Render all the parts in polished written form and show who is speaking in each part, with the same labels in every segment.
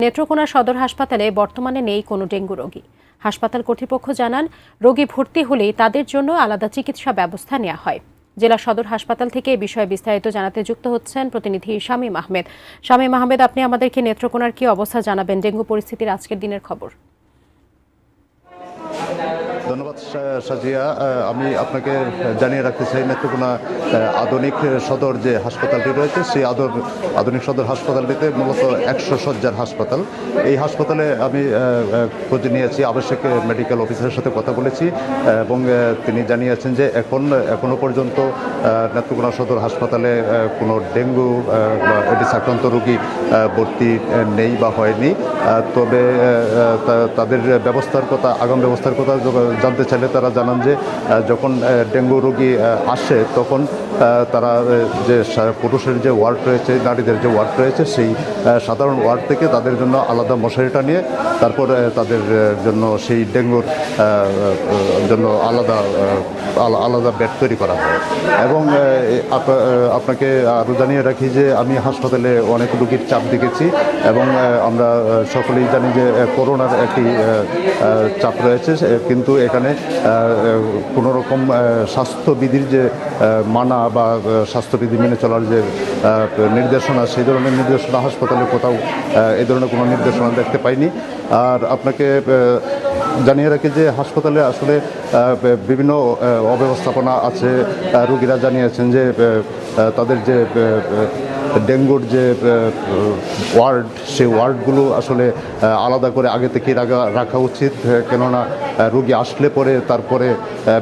Speaker 1: নেত্রকোনা সদর হাসপাতালে বর্তমানে নেই কোনো ডেঙ্গু রোগী। হাসপাতাল কর্তৃপক্ষ জানান, রোগী ভর্তি হলেই তাদের জন্য আলাদা চিকিৎসা ব্যবস্থা নেওয়া হয়। জেলা সদর হাসপাতাল থেকে এ বিষয়ে বিস্তারিত জানাতে যুক্ত হচ্ছেন প্রতিনিধি শামীম আহমেদ। শামীম আহমেদ, আপনি আমাদেরকে নেত্রকোনার কি অবস্থা জানাবেন, ডেঙ্গু পরিস্থিতির আজকের দিনের খবর।
Speaker 2: ধন্যবাদ সাজিয়া। আমি আপনাকে জানিয়ে রাখতে চাই, নেত্রকোনা আধুনিক সদর যে হাসপাতালটি রয়েছে সেই আধুনিক সদর হাসপাতালটিতে মূলত 100 শয্যার হাসপাতাল। এই হাসপাতালে আমি খোঁজ নিয়েছি, আবশ্যক মেডিকেল অফিসারের সাথে কথা বলেছি এবং তিনি জানিয়েছেন যে এখনও পর্যন্ত নেত্রকোনা সদর হাসপাতালে কোনো ডেঙ্গু এডিস আক্রান্ত রোগী ভর্তি নেই বা হয়নি। তবে তাদের আগাম ব্যবস্থার কথা জানতে চাইলে তারা জানান যে যখন ডেঙ্গু রোগী আসে তখন তারা যে পুরুষের যে ওয়ার্ড রয়েছে, নারীদের যে ওয়ার্ড রয়েছে, সেই সাধারণ ওয়ার্ড থেকে তাদের জন্য আলাদা মশারিটা নিয়ে তারপর তাদের জন্য সেই ডেঙ্গুর জন্য আলাদা বেড তৈরি করা হয়। এবং আপনাকে আরও জানিয়ে রাখি যে আমি হাসপাতালে অনেক রোগীর চাপ দেখেছি এবং আমরা সকলেই জানি যে করোনার একটি চাপ রয়েছে, কিন্তু এখানে কোনো রকম স্বাস্থ্যবিধির যে মানা বা স্বাস্থ্যবিধি মেনে চলার যে নির্দেশনা, সেই ধরনের নির্দেশনা হাসপাতালে কোথাও এই ধরনের কোনো নির্দেশনা দেখতে পাইনি। আর আপনাকে জানিয়ে রাখি যে হাসপাতালে আসলে বিভিন্ন অব্যবস্থাপনা আছে। রোগীরা জানিয়েছেন যে তাদের যে ডেঙ্গুর যে ওয়ার্ড, সেই ওয়ার্ডগুলো আসলে আলাদা করে আগে থেকে রাখা উচিত, কেননা রোগী আসলে পরে তারপরে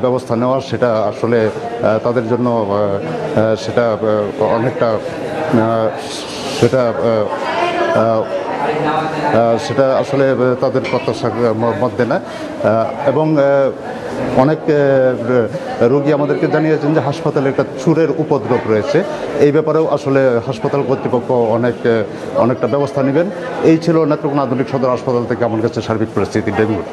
Speaker 2: ব্যবস্থা নেওয়া সেটা আসলে তাদের জন্য সেটা অনেকটা সেটা আসলে তাদের প্রত্যাশার মধ্যে না। এবং অনেক রোগী আমাদেরকে জানিয়েছেন যে হাসপাতালে একটা চুরের উপদ্রব রয়েছে। এই ব্যাপারেও আসলে হাসপাতাল কর্তৃপক্ষ অনেকটা ব্যবস্থা নেবেন। এই ছিল নেত্রকোনা আধুনিক সদর হাসপাতাল থেকে আমার কাছে সার্বিক পরিস্থিতি ডেঙ্গুর।